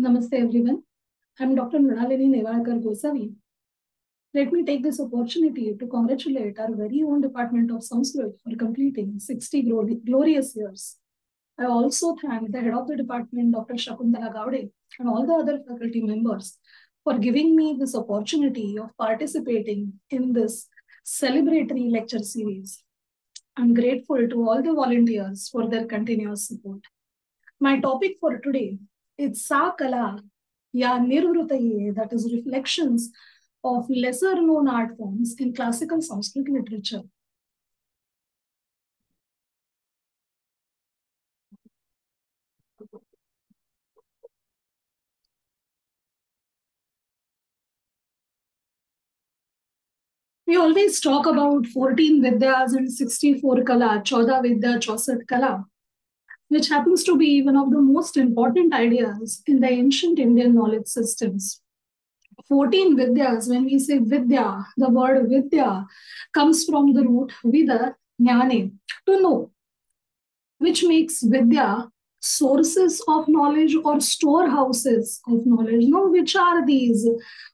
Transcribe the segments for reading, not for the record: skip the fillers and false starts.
Namaste everyone. I'm Dr. Mrunalini Newalkar Gosavi. Let me take this opportunity to congratulate our very own Department of Sanskrit for completing 60 glorious years. I also thank the head of the department, Dr. Shakuntala Gowde, and all the other faculty members for giving me this opportunity of participating in this celebratory lecture series. I'm grateful to all the volunteers for their continuous support. My topic for today is Sa Kala Ya Nirvrutaye, that is reflections of lesser known art forms in classical Sanskrit literature. We always talk about 14 Vidyas and 64 Kala, 14 Vidya, 64 Kala, which happens to be one of the most important ideas in the ancient Indian knowledge systems. 14 Vidyas, when we say Vidya, the word Vidya comes from the root Vida, Jnane, to know, which makes Vidya sources of knowledge or storehouses of knowledge. Now, which are these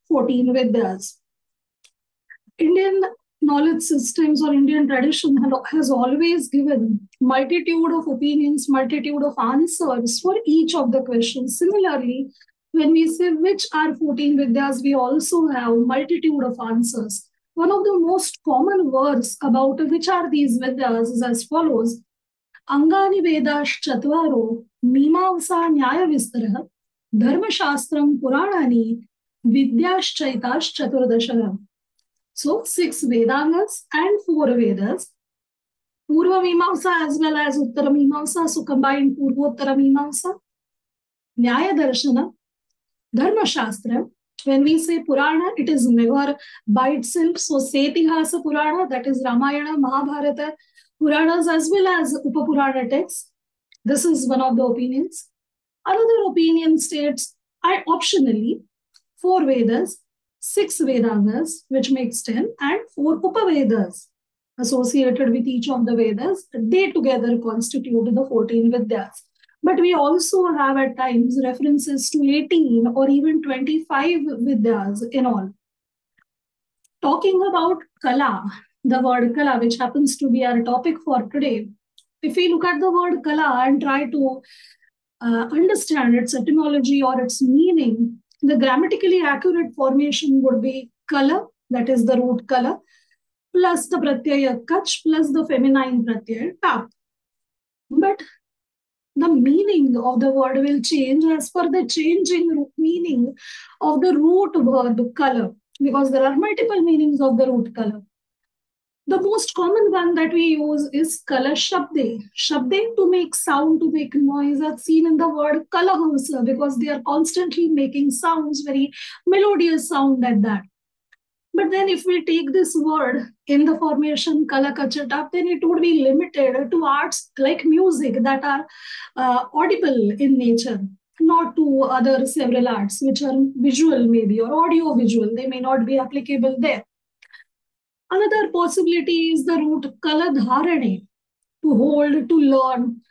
14 Vidyas? Indian knowledge systems or Indian tradition has always given multitude of opinions, multitude of answers for each of the questions. Similarly, when we say which are 14 Vidyas, we also have multitude of answers. One of the most common words about which are these Vidyas is as follows. Angani Vedash Chatvaro Mimamsa Nyaya Vistarah Dharmashastram Puranani Vidyash Chaitash Chaturdasharam. So 6 Vedangas and 4 Vedas. Purva Mimamsa as well as Uttara Mimamsa, so combined Purvottara Mimamsa. Nyaya Darshana, Dharma Shastra. When we say Purana, it is never by itself. So Setihasa Purana, that is Ramayana, Mahabharata, Puranas as well as Upapurana texts. This is one of the opinions. Another opinion states, optionally, 4 Vedas, 6 Vedangas, which makes 10, and 4 Upavedas associated with each of the Vedas. They together constitute the 14 Vidyas. But we also have at times references to 18 or even 25 Vidyas in all. Talking about Kala, the word Kala, which happens to be our topic for today, if we look at the word Kala and try to understand its etymology or its meaning, the grammatically accurate formation would be Kala, that is the root Kala, plus the pratyaya Kach, plus the feminine pratyaya Tap. But the meaning of the word will change as per the changing meaning of the root verb Kala, because there are multiple meanings of the root Kala. The most common one that we use is Kala Shabde. Shabde, to make sound, to make noise, are seen in the word Kalahamsa because they are constantly making sounds, very melodious sound at that. But then if we take this word in the formation Kala Kachatap, then it would be limited to arts like music that are audible in nature, not to other several arts which are visual maybe or audio visual. They may not be applicable there. Another possibility is the root Kala Dharane, to hold, to learn,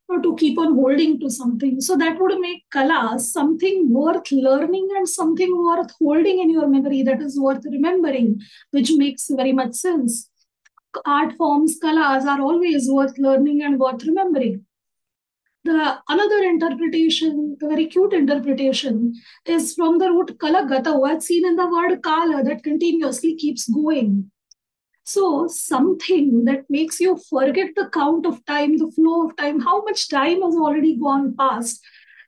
or to keep on holding to something. So that would make Kala something worth learning and something worth holding in your memory, that is worth remembering, which makes very much sense. Art forms, Kalas are always worth learning and worth remembering. The another interpretation, a very cute interpretation, is from the root Kala Gata, what's seen in the word Kala, that continuously keeps going. So something that makes you forget the count of time, the flow of time, how much time has already gone past.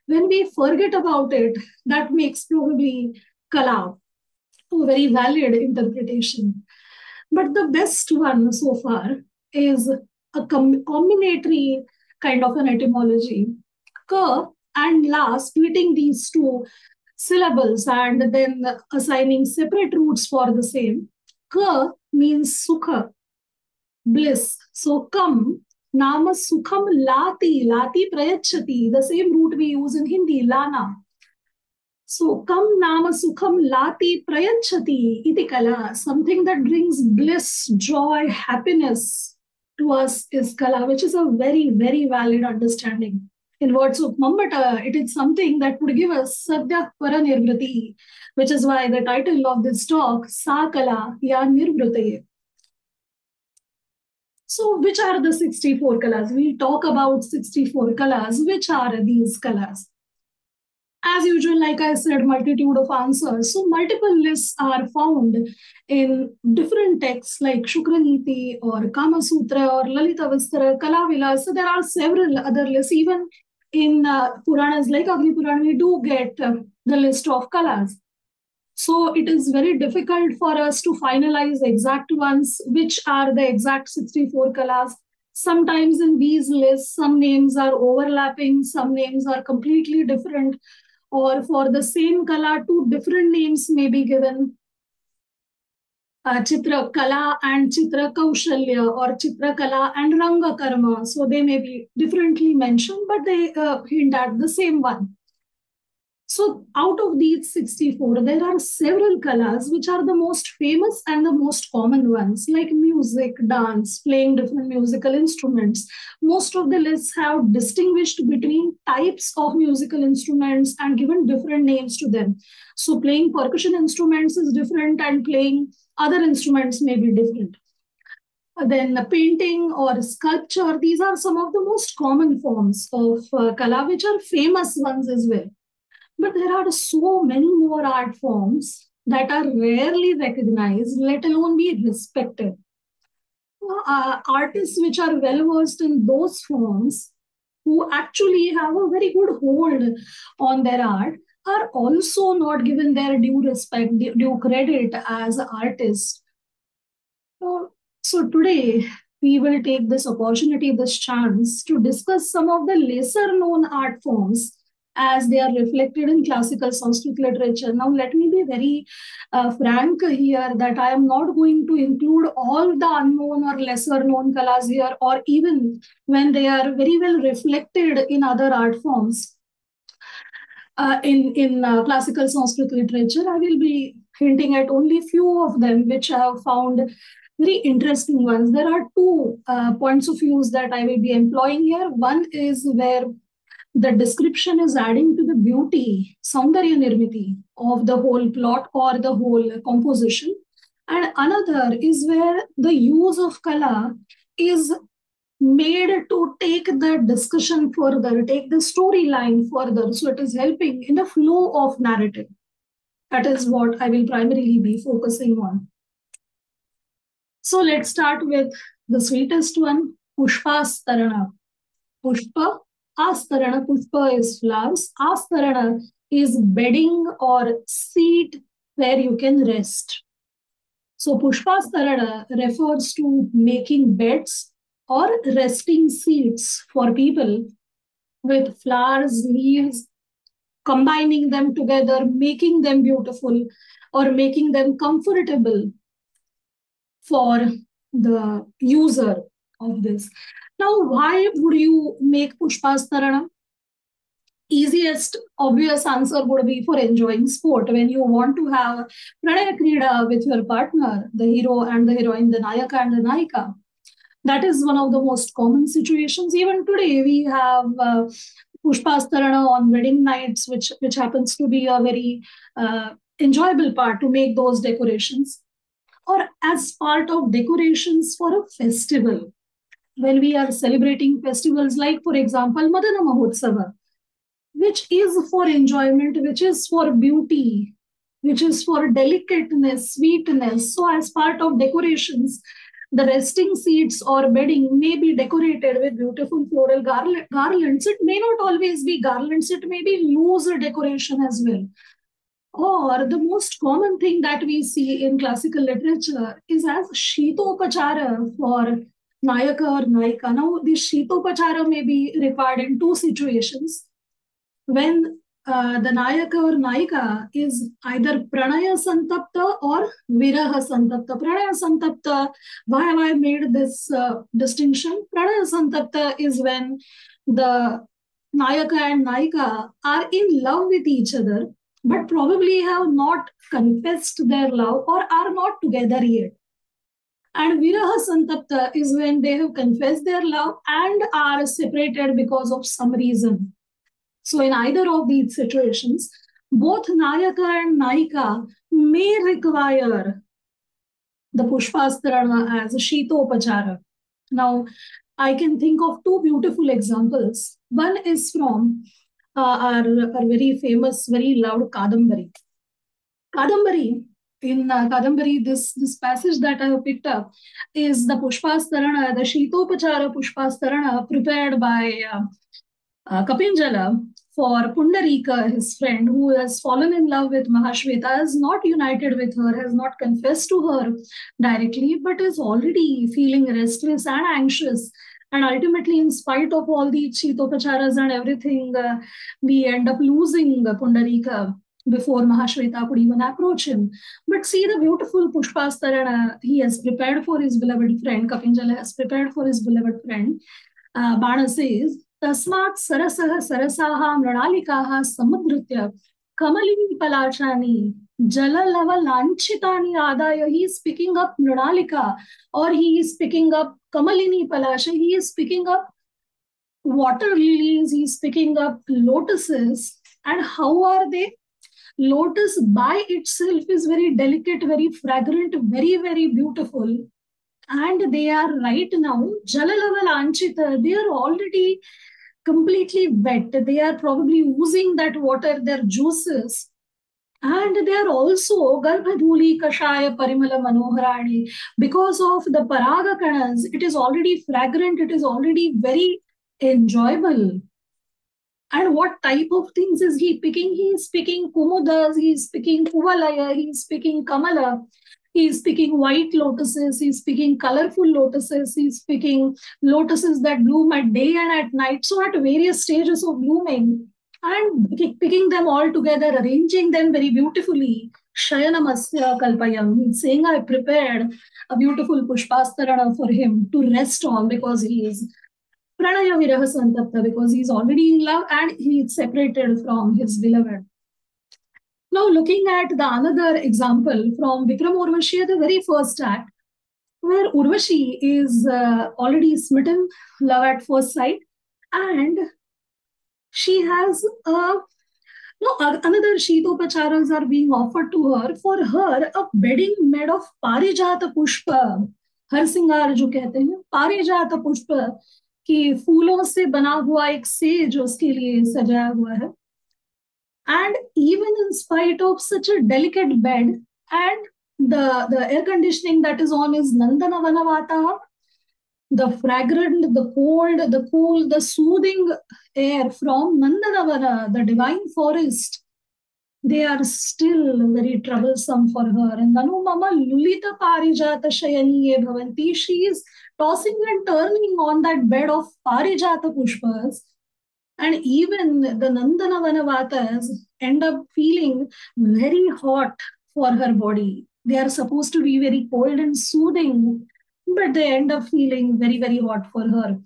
When we forget about it, that makes probably Kala a very valid interpretation. But the best one so far is a combinatory kind of an etymology. Ka and la, splitting these two syllables and then assigning separate roots for the same. Ka means sukha, bliss. So kam, nama sukham lati, lati prayachati, the same root we use in Hindi, lana. So kam nama sukham lati prayachati iti kala, something that brings bliss, joy, happiness to us is kala, which is a very, very valid understanding. In words of Mamata, it is something that would give us Sadhya Paranirvriti, which is why the title of this talk, Sa Kala Ya Nirvritaye. So, which are the 64 kalas? We'll talk about 64 kalas. Which are these kalas? As usual, like I said, multitude of answers. So multiple lists are found in different texts like Shukraniti or Kama Sutra or Lalita Vistara, Kalavila. So there are several other lists. Even in Puranas like Agni Purana, we do get the list of kalas. So it is very difficult for us to finalize the exact ones, which are the exact 64 kalas. Sometimes in these lists, some names are overlapping, some names are completely different, or for the same kala, two different names may be given. Chitra Kala and Chitra Kaushalya, or Chitra Kala and Ranga Karma. So they may be differently mentioned, but they hint at the same one. So out of these 64, there are several kalas which are the most famous and the most common ones, like music, dance, playing different musical instruments. Most of the lists have distinguished between types of musical instruments and given different names to them. So playing percussion instruments is different and playing other instruments may be different. Then painting or sculpture, these are some of the most common forms of kala, which are famous ones as well. But there are so many more art forms that are rarely recognized, let alone be respected. Artists which are well versed in those forms, who actually have a very good hold on their art, are also not given their due respect, due credit as artists. So today, we will take this opportunity, this chance to discuss some of the lesser known art forms as they are reflected in classical Sanskrit literature. Now, let me be very frank here that I am not going to include all the unknown or lesser known kalas here, or even when they are very well reflected in other art forms. In classical Sanskrit literature, I will be hinting at only few of them, which I have found very interesting ones. There are two points of views that I will be employing here. One is where the description is adding to the beauty, Saundarya Nirmiti of the whole plot or the whole composition. And another is where the use of kala is made to take the discussion further, take the storyline further. So it is helping in the flow of narrative. That is what I will primarily be focusing on. So let's start with the sweetest one, Pushpastarana. Pushpa, Astarana. Pushpa is flowers. Astarana is bedding or seat where you can rest. So Pushpastarana refers to making beds or resting seats for people with flowers, leaves, combining them together, making them beautiful or making them comfortable for the user of this. Now, why would you make Pushpastarana? Easiest, obvious answer would be for enjoying sport. When you want to have Pranaya Krida with your partner, the hero and the heroine, the Nayaka and the Nayika, that is one of the most common situations. Even today, we have Pushpastarana on wedding nights, which happens to be a very enjoyable part to make those decorations, or as part of decorations for a festival. When we are celebrating festivals like, for example, Madana Mahotsava, which is for enjoyment, which is for beauty, which is for delicateness, sweetness. So, as part of decorations, the resting seats or bedding may be decorated with beautiful floral garlands. It may not always be garlands, it may be loose decoration as well. Or the most common thing that we see in classical literature is as Shitopachara for Nayaka or Nayika. Now, this Shitopachara may be required in two situations. When the Nayaka or Nayika is either Pranaya Santapta or Viraha Santapta. Pranaya Santapta, why have I made this distinction? Pranaya Santapta is when the Nayaka and Nayika are in love with each other, but probably have not confessed their love or are not together yet. And Viraha Santapta is when they have confessed their love and are separated because of some reason. So in either of these situations, both Nayaka and Naika may require the Pushpastarana as a Shitopachara. Now, I can think of two beautiful examples. One is from our very famous, very loved Kadambari. Kadambari, in Kadambari, this passage that I have picked up is the Pushpastarana, the Shitopachara Pushpastarana prepared by Kapinjala for Pundarika, his friend, who has fallen in love with Mahashweta, has not united with her, has not confessed to her directly, but is already feeling restless and anxious. And ultimately, in spite of all the Chitopacharas and everything, we end up losing Pundarika before Mahashweta could even approach him. But see the beautiful Pushpastarana he has prepared for his beloved friend, Kapinjala has prepared for his beloved friend. Bana says, Tasmat sarasah sarasaha mrunalikaha samudritya kamalini palachani jalalava lanchitani adaya. He is picking up mrunalika, or he is picking up kamalini palasha. He is picking up water lilies. He is picking up lotuses. And how are they? Lotus by itself is very delicate, very fragrant, very, very beautiful. And they are right now, Jalalaval Anchita, they are already completely wet. They are probably oozing that water, their juices. And they are also Garbhadhuli Kashaya Parimala Manoharani. Because of the Paraga Kanas, it is already fragrant, it is already very enjoyable. And what type of things is he picking? He is picking Kumudas, he is picking Kuvalaya, he is picking Kamala. He's picking white lotuses, he's picking colorful lotuses, he's picking lotuses that bloom at day and at night. So at various stages of blooming, and picking them all together, arranging them very beautifully. Shayanamasya Kalpayam. He's saying, I prepared a beautiful Pushpastarana for him to rest on because he is Pranaya Viraha Santapta, because he's already in love and he is separated from his beloved. Now, looking at the another example from Vikram Urvashi, the very first act, where Urvashi is already smitten, love at first sight, and she has another Shitopacharas are being offered to her. For her, a bedding made of Parijata Pushpa, हर सिंगार जो कहते हैं, पारिजात पुष्प कि फूलों से बना हुआ एक सेज उसके लिए सजाया हुआ है. And even in spite of such a delicate bed and the air conditioning that is on is Nandana Vanavata, the fragrant, the cold, the cool, the soothing air from Nandanavana, the divine forest, they are still very troublesome for her. And Nanu Mama Lulita Parijata Shayaniye Bhavanti, she is tossing and turning on that bed of Parijata Pushpas. And even the Nandana Vanavatas end up feeling very hot for her body. They are supposed to be very cold and soothing, but they end up feeling very, very hot for her.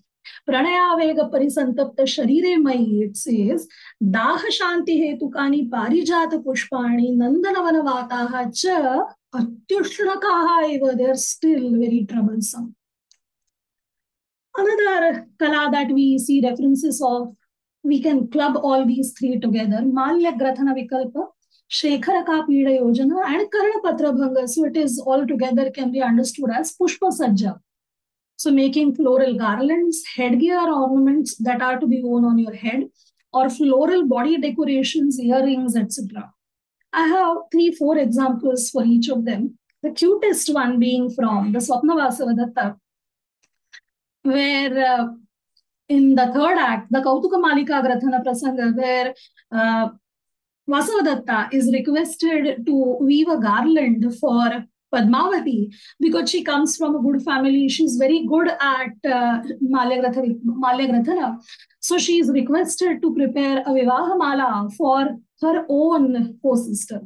Pranaya Vega Parisantapta Sharire Mai, it says, Daha Shanti Hetukani Parijata Pushpani Nandana Vanavataha Cha Atyushrakaha Eva, they are still very troublesome. Another kala that we see references of, we can club all these three together. Malya Grathana Vikalpa, Shekhara Ka Pida Yojana, and Karna Patra Bhanga. So it is all together can be understood as Pushpa Sajja. So making floral garlands, headgear ornaments that are to be worn on your head, or floral body decorations, earrings, etc. I have 3-4 examples for each of them. The cutest one being from the Swapna Vasavadatta, where in the third act, the Kautuka Malika Grathana Prasanga, where Vasavadatta is requested to weave a garland for Padmavati because she comes from a good family. She's very good at Malya Grathana. So she is requested to prepare a Vivaha Mala for her own co-sister.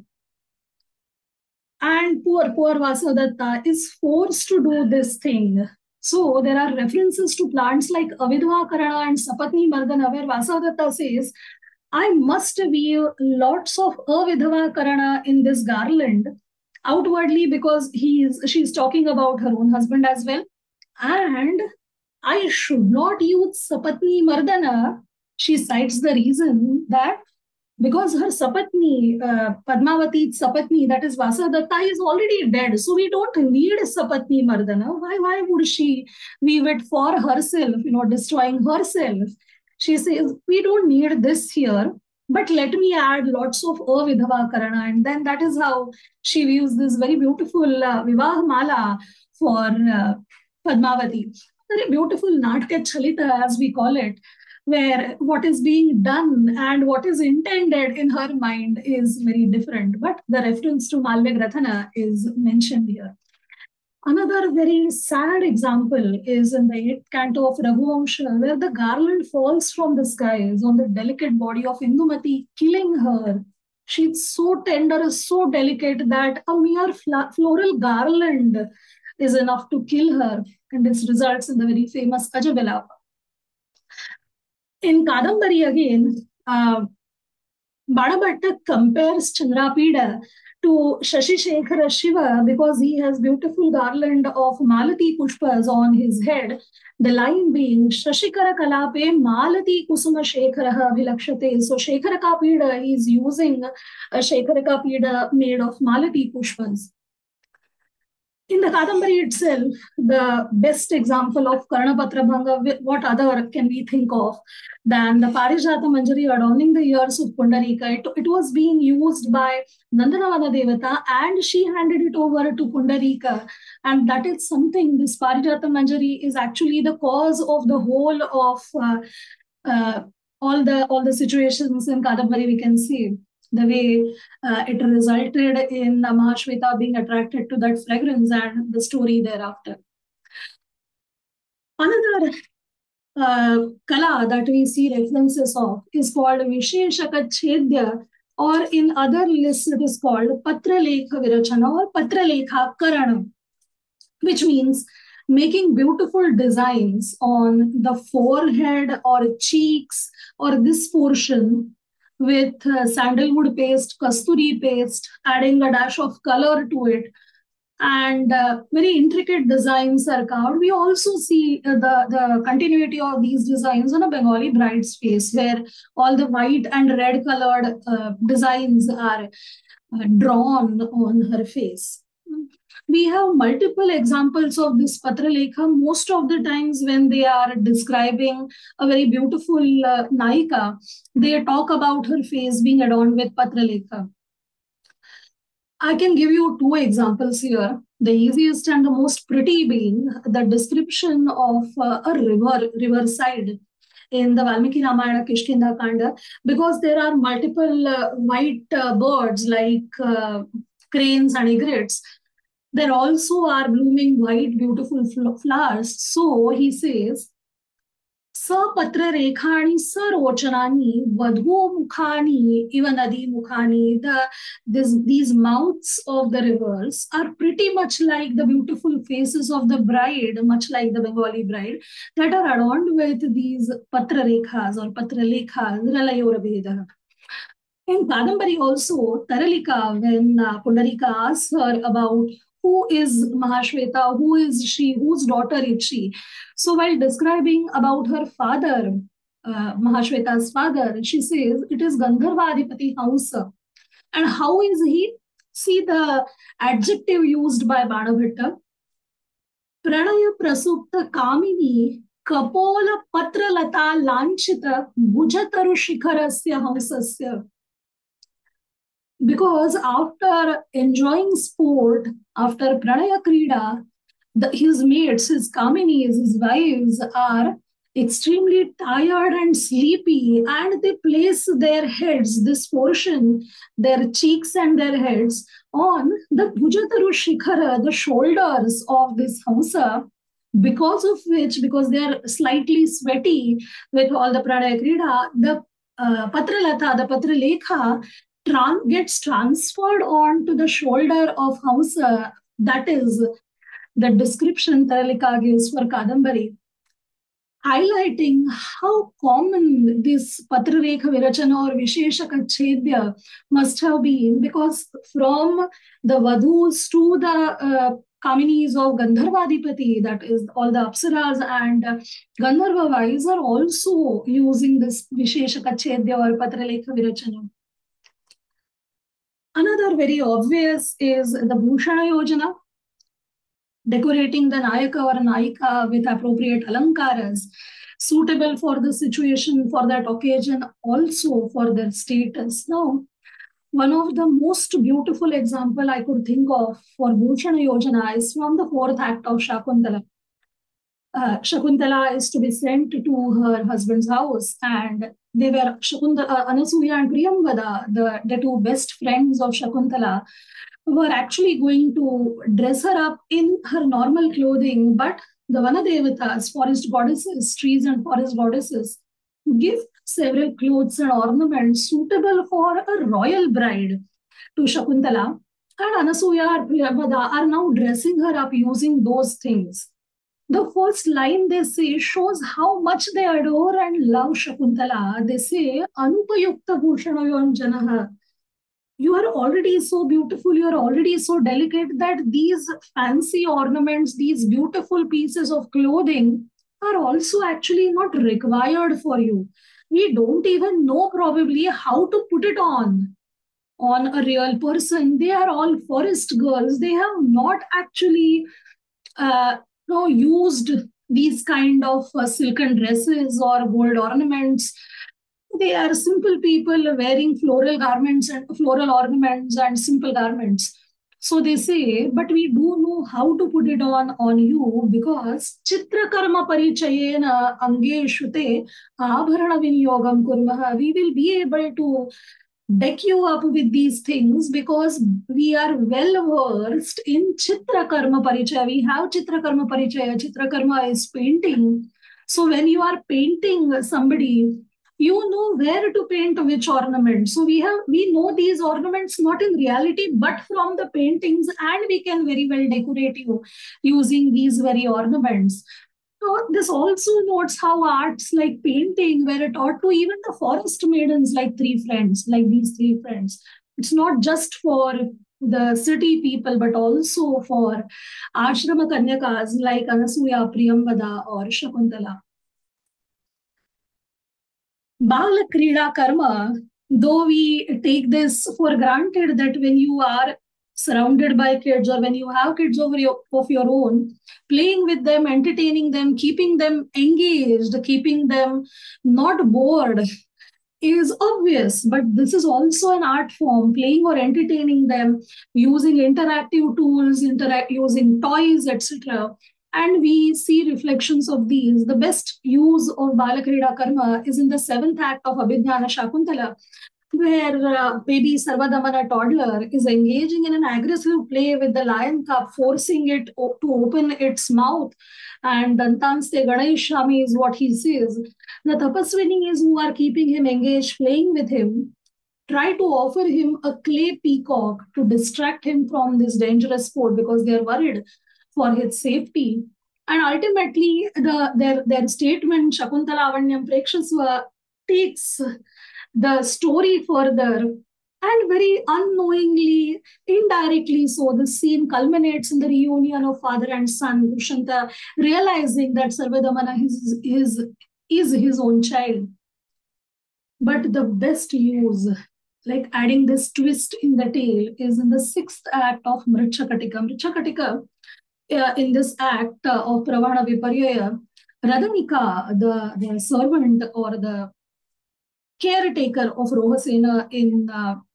And poor Vasavadatta is forced to do this thing. So there are references to plants like Avidva Karana and Sapatni Mardana, where Vasavadatta says, I must weave lots of Avidva Karana in this garland outwardly because she's talking about her own husband as well. And I should not use Sapatni Mardana She cites the reason that because her Sapatni, Padmavati's Sapatni, that is Vasadatta, is already dead. So we don't need Sapatni Mardana. Why would she weave it for herself, destroying herself? She says, we don't need this here, but let me add lots of Avidhava Karana. And then that is how she weaves this very beautiful Vivah Mala for Padmavati. Very beautiful Natka Chalita, as we call it, where what is being done and what is intended in her mind is very different. But the reference to Malvya Grathana is mentioned here. Another very sad example is in the 8th canto of Raghuvamsha, where the garland falls from the skies on the delicate body of Indumati, killing her. She's so tender, so delicate that a mere floral garland is enough to kill her, and this results in the very famous Ajavilapa. In Kadambari again, Bhanabhatta compares Chandrapida to Shashi Shekhara Shiva because he has beautiful garland of Malati Pushpas on his head. The line being Shashikara Kalape Malati Kusuma Shekharaha Vilakshate. So Shekharaka Pida, he is using a Shekharaka Pida made of Malati Pushpas. In the Kadambari itself, the best example of Karnapatra Bhanga, what other can we think of than the Parijata Manjari adorning the ears of Pundarika? It was being used by Nandanavana Devata and she handed it over to Pundarika. And that is something, this Parijata Manjari is actually the cause of the whole of all the situations in Kadambari we can see. The way it resulted in Mahashweta being attracted to that fragrance and the story thereafter. Another kala that we see references of is called Visheshaka Chedya, or in other lists it is called Patralekha Virachana or Patralekha Karana, which means making beautiful designs on the forehead or cheeks or this portion with sandalwood paste, kasturi paste, adding a dash of color to it. And very intricate designs are carved. We also see the continuity of these designs on a Bengali bride's face, where all the white and red colored designs are drawn on her face. We have multiple examples of this Patralekha. Most of the times when they are describing a very beautiful Naika, they talk about her face being adorned with Patralekha. I can give you two examples here. The easiest and the most pretty being the description of a riverside in the Valmiki Ramayana Kishkinda Kanda, because there are multiple white birds like cranes and egrets. There also are blooming white, beautiful flowers. So he says, Sapatra rekhani sarochanani vadhu mukhani iva nadi mukhani. These mouths of the rivers are pretty much like the beautiful faces of the bride, much like the Bengali bride, that are adorned with these patra rekhas or patra lekhas, Ralayorabheda. In Kadambari also, Taralika, when Pundarika asks her about who is Mahashweta, who is she, whose daughter is she. So while describing about her father, Mahashweta's father, she says it is Gandharvadipati Hamsa. And how is he? See the adjective used by Bhanabhatta. Pranaya Prasupta Kamini Kapola Patralata Lanchita Bhujataru Shikharasya Hamsasya. Because after enjoying sport, after Pranaya Krida, his mates, his Kaminis, his wives are extremely tired and sleepy, and they place their heads, this portion, their cheeks and their heads, on the Bhujataru Shikhara, the shoulders of this Hamsa, because of which, because they are slightly sweaty with all the Pranaya Krida, the Patralata, the Patralekha, gets transferred onto the shoulder of Hamsa. That is the description Taralika gives for Kadambari, highlighting how common this Patrarekha Virachana or Visheshaka Chedya must have been, because from the Vadhus to the Kaminis of Gandharvadipati, that is all the Apsaras and Gandharva wives, are also using this Vishesha Kachedya or Patralekha Virachana. Another very obvious is the Bhushana Yojana, decorating the Nayaka or Nayika with appropriate alankaras, suitable for the situation, for that occasion, also for their status. Now, one of the most beautiful example I could think of for Bhushana Yojana is from the fourth act of Shakuntala. Shakuntala is to be sent to her husband's house, and they were Anasuya and Priyambada, the two best friends of Shakuntala, were actually going to dress her up in her normal clothing, but the Vanadevatas, forest goddesses, trees and forest goddesses, give several clothes and ornaments suitable for a royal bride to Shakuntala. And Anasuya and Priyambada are now dressing her up using those things. The first line they say shows how much they adore and love Shakuntala. They say, Anupayukta Bhushanayon Janaha. You are already so beautiful, you are already so delicate that these fancy ornaments, these beautiful pieces of clothing are also actually not required for you. We don't even know probably how to put it on a real person. They are all forest girls. They have not actually used these kind of silken dresses or gold ornaments. They are simple people wearing floral garments and floral ornaments and simple garments. So they say, but we do know how to put it on you, because chitra karma parichayena ange shute abharana vinyogam kurmaha. We will be able to deck you up with these things because we are well versed in chitra karma parichaya. We have chitra karma parichaya. Chitra karma is painting. So when you are painting somebody, you know where to paint which ornament. So we know these ornaments not in reality but from the paintings, and we can very well decorate you using these very ornaments. So this also notes how arts like painting were taught to even the forest maidens, like these three friends. It's not just for the city people but also for ashrama kanyakas like Anasuya, Priyambada or Shakuntala. Bala Krida Karma, though we take this for granted that when you are surrounded by kids or when you have kids of your own, playing with them, entertaining them, keeping them engaged, keeping them not bored is obvious. But this is also an art form, playing or entertaining them using interactive tools, using toys, etc. And we see reflections of these. The best use of Balakrida Karma is in the seventh act of Abhijnana Shakuntala, where baby Sarvadamana toddler is engaging in an aggressive play with the lion cub, forcing it to open its mouth. And Dantanste Ganeshami is what he says. The tapaswinis who are keeping him engaged, playing with him, try to offer him a clay peacock to distract him from this dangerous sport because they are worried for his safety. And ultimately, their statement, Shakuntala Avanyam Prekshasva, takes the story further, and very unknowingly, indirectly so, the scene culminates in the reunion of father and son, Dushanta realizing that Sarvadamana is his own child. But the best use, like adding this twist in the tale, is in the sixth act of Mrichakatika. Mrichakatika, in this act of Pravana Viparyaya, Radhanika, the servant or the caretaker of Rohasena in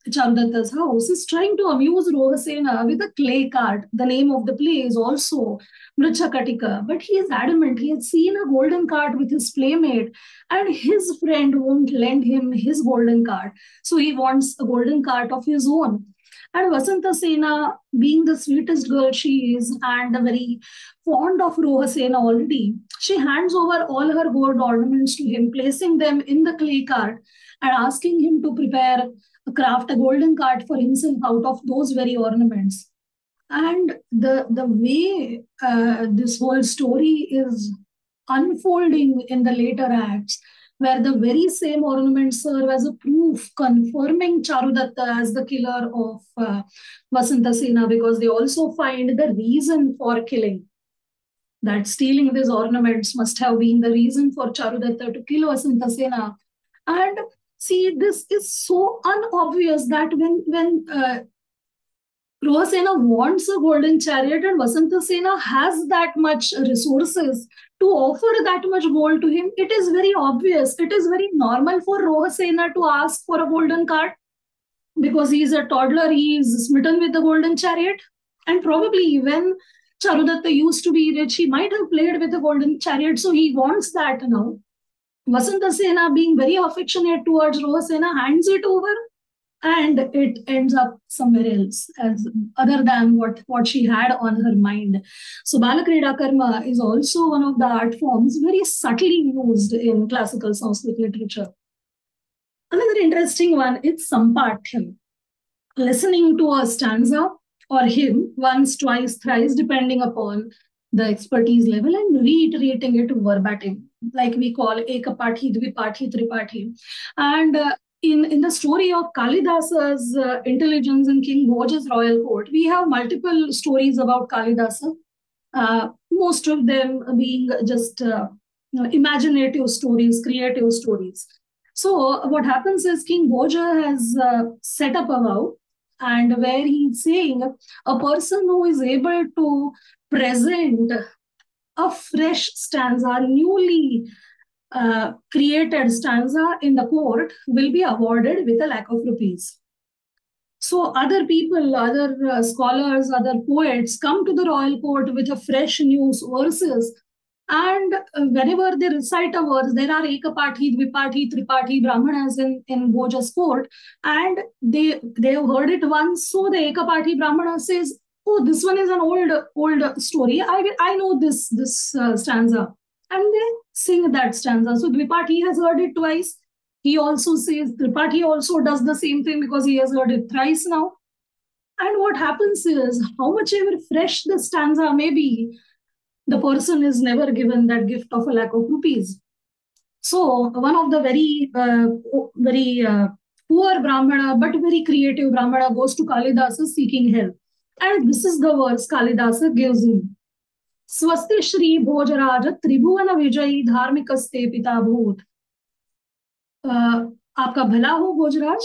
Charudatta's house, is trying to amuse Rohasena with a clay cart. The name of the play is also Mrichakatika. But he is adamant. He had seen a golden cart with his playmate, and his friend won't lend him his golden cart. So he wants a golden cart of his own. And Vasanta Sena, being the sweetest girl she is and very fond of Rohasena already, she hands over all her gold ornaments to him, placing them in the clay cart and asking him to craft a golden cart for himself out of those very ornaments. And the way this whole story is unfolding in the later acts, where the very same ornaments serve as a proof confirming Charudatta as the killer of Vasantasena, because they also find the reason for killing. That stealing these ornaments must have been the reason for Charudatta to kill Vasantasena. And see, this is so unobvious that when Rohasena wants a golden chariot and Vasantasena has that much resources to offer that much gold to him, it is very obvious. It is very normal for Rohasena to ask for a golden cart because he is a toddler, he is smitten with the golden chariot. And probably when Charudatta used to be rich, he might have played with the golden chariot, so he wants that now. Vasantasena, being very affectionate towards Rohasena, hands it over and it ends up somewhere else as other than what she had on her mind. So Balakrida Karma is also one of the art forms very subtly used in classical Sanskrit literature. Another interesting one is Sampathyam. Listening to a stanza or hymn once, twice, thrice, depending upon the expertise level, and reiterating it verbatim, like we call Ekapathi, Dvipathi, Tripathi. And in the story of Kalidasa's intelligence in King Bhoja's royal court, we have multiple stories about Kalidasa, most of them being just imaginative stories, creative stories. So what happens is King Bhoja has set up a vow, and where he's saying a person who is able to present a fresh stanza, newly created stanza in the court will be awarded with a lakh of rupees. So other people, other scholars, other poets come to the royal court with a fresh new verses. And whenever they recite a verse, there are Ekapathi, Dvipathi, Tripathi Brahmanas in Bhoja's court, and they have heard it once. So the Ekapathi Brahmana says, "Oh, this one is an old story. I know this stanza," and they sing that stanza. So Dvipathi has heard it twice. He also says, Tripathi also does the same thing because he has heard it thrice now. And what happens is, how much ever fresh the stanza may be, the person is never given that gift of a lakh of rupees. So one of the very poor Brahmana, but very creative Brahmana, goes to Kalidasa seeking help. And this is the verse Kalidasa gives him. Swasti Shri Bhojaraja Tribhuvana Vijayi Dharmikaste Pita Bhut. Aapka bhala ho Bhojraj.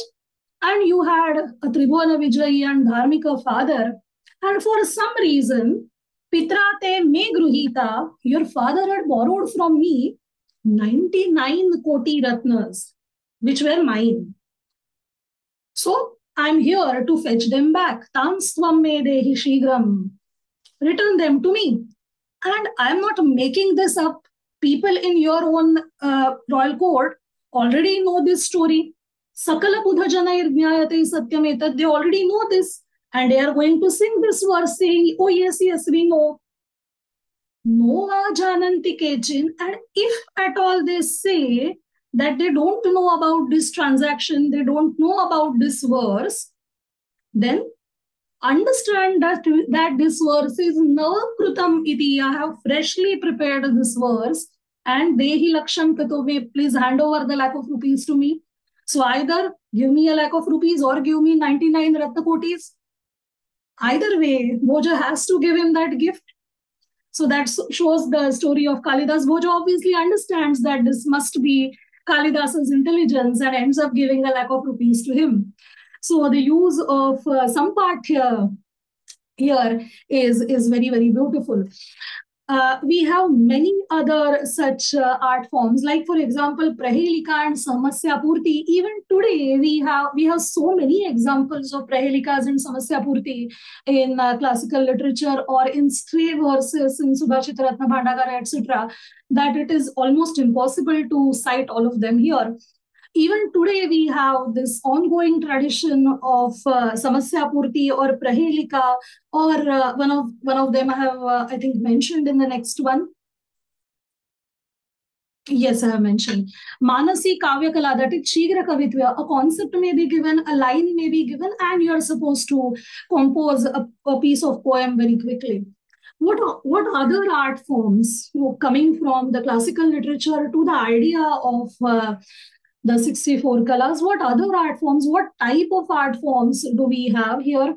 And you had a Tribhuvana Vijayi and Dharmika father. And for some reason, Pitrate me gruhita, your father had borrowed from me 99 koti ratnas, which were mine. So I'm here to fetch them back. Tansvam me dehi shigram. Return them to me. And I'm not making this up. People in your own royal court already know this story. Sakala Buddha Janair Jnayate Satyam Etat, they already know this. And they are going to sing this verse saying, "Oh, yes, we know." Nova Jananti Kechin. And if at all they say that they don't know about this transaction, they don't know about this verse, then understand that this verse is Navakrutam iti. I have freshly prepared this verse, and Dehi Laksham Katove, please hand over the lakh of rupees to me. So either give me a lakh of rupees or give me 99 Ratnakotis. Either way, Bhoja has to give him that gift. So that shows the story of Kalidas. Bhoja obviously understands that this must be Kalidasa's intelligence and ends up giving a lakh of rupees to him. So the use of Sampathya here is very, very beautiful. We have many other such art forms, like for example, Prahelika and Samasya Purti. Even today, we have so many examples of Prahelikas and Samasya Purti in classical literature or in stray verses in Subhashita Ratna Bhandagara, etc., that it is almost impossible to cite all of them here. Even today, we have this ongoing tradition of Samasya Purti or Prahelika, or one of them I have, I think, mentioned in the next one. Yes, I have mentioned. Manasi Kavya Kala, that is Shigra Kavitva. A concept may be given, a line may be given, and you are supposed to compose a piece of poem very quickly. What other art forms, coming from the classical literature to the idea of the 64 colors, what other art forms, what type of art forms do we have here?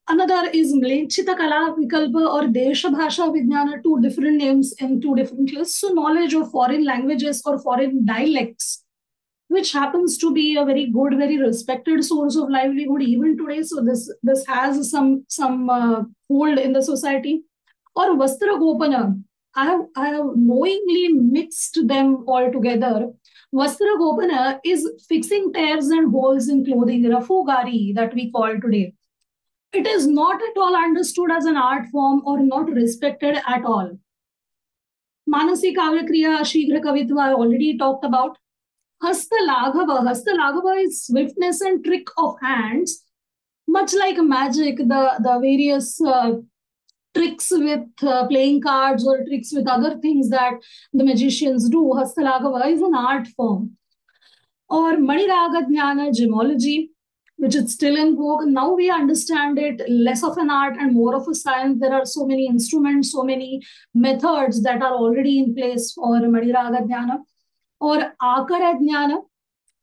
Another is Mlechita Kala Vikalpa or Desha Bhasha Vijnana, two different names in two different lists. So knowledge of foreign languages or foreign dialects, which happens to be a very good, very respected source of livelihood even today. So this has some hold in the society. Or Vastra Gopana. I have knowingly mixed them all together. Vastra Gopana is fixing tears and holes in clothing, Rafugari, that we call today. It is not at all understood as an art form or not respected at all. Manasi Kavya Kriya, Shighra Kavitva, I already talked about. Hasta Laghava is swiftness and trick of hands. Much like magic, the various tricks with playing cards or tricks with other things that the magicians do, Hasta Laghava is an art form. Or Maniraga Jnana, gemology, which is still in vogue. Now we understand it less of an art and more of a science. There are so many instruments, so many methods that are already in place for Maniraga Jnana. Or Akara Jnana.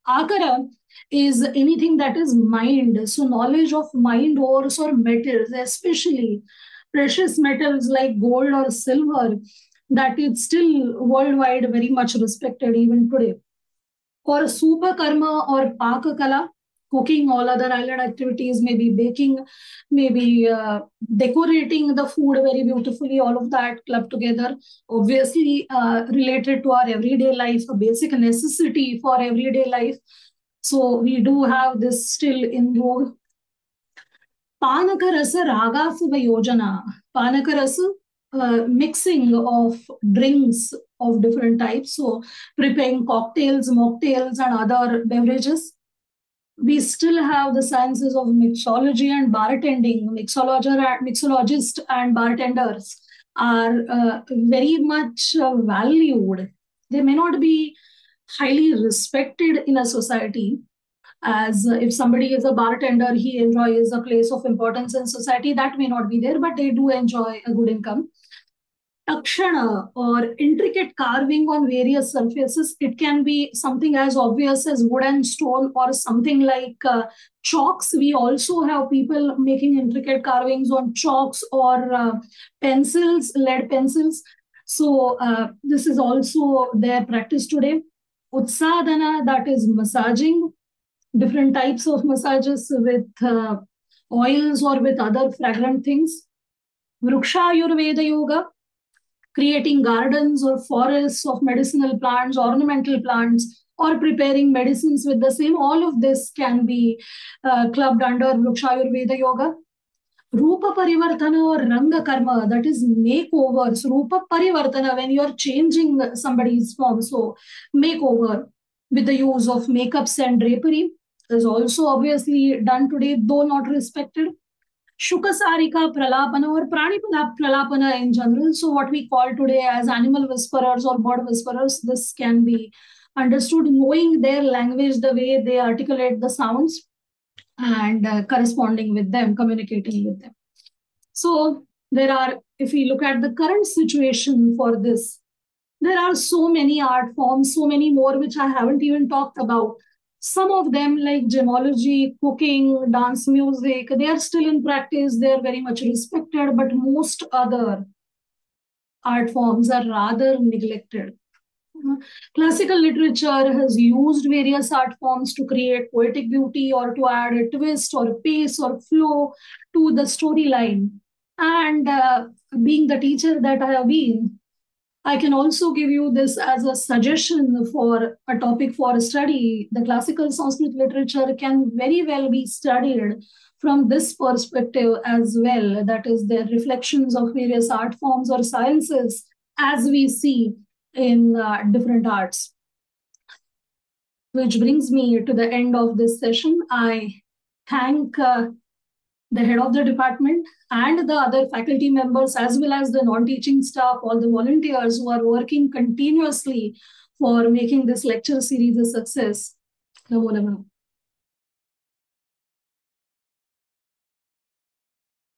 Akara is anything that is mind. So knowledge of mind ores or metals, especially precious metals like gold or silver, that is still worldwide very much respected even today. Or super karma or paka kala, cooking, all other island activities, maybe baking, maybe decorating the food very beautifully, all of that clubbed together, obviously related to our everyday life, a basic necessity for everyday life. So we do have this still in vogue. Panakarasa Ragasava Yojana. Panakarasa, mixing of drinks of different types. So preparing cocktails, mocktails, and other beverages. We still have the sciences of mixology and bartending. Mixologists and bartenders are very much valued. They may not be highly respected in a society, as if somebody is a bartender, he enjoys a place of importance in society. That may not be there, but they do enjoy a good income. Takshana or intricate carving on various surfaces. It can be something as obvious as wood and stone or something like chalks. We also have people making intricate carvings on chalks or pencils, lead pencils. So this is also their practice today. Utsadana, that is massaging, different types of massages with oils or with other fragrant things. Vriksha Ayurveda Yoga, creating gardens or forests of medicinal plants, ornamental plants, or preparing medicines with the same. All of this can be clubbed under Vriksha Ayurveda Yoga. Rupa Parivartana or Ranga Karma, that is makeovers. Rupa Parivartana, when you are changing somebody's form. So, makeover with the use of makeups and drapery is also obviously done today, though not respected. Shukasarika Pralapana or Prani Pralapana in general. So, what we call today as animal whisperers or bird whisperers, this can be understood knowing their language, the way they articulate the sounds, and corresponding with them, communicating with them. So, there are, if we look at the current situation for this, there are so many art forms, so many more which I haven't even talked about. Some of them, like gemology, cooking, dance music, they are still in practice, they are very much respected, but most other art forms are rather neglected. Classical literature has used various art forms to create poetic beauty or to add a twist or a pace or flow to the storyline. And being the teacher that I have been, I can also give you this as a suggestion for a topic for study. The classical Sanskrit literature can very well be studied from this perspective as well. That is, their reflections of various art forms or sciences as we see in different arts. Which brings me to the end of this session. I thank the head of the department and the other faculty members, as well as the non-teaching staff, all the volunteers who are working continuously for making this lecture series a success. Namo Namaha.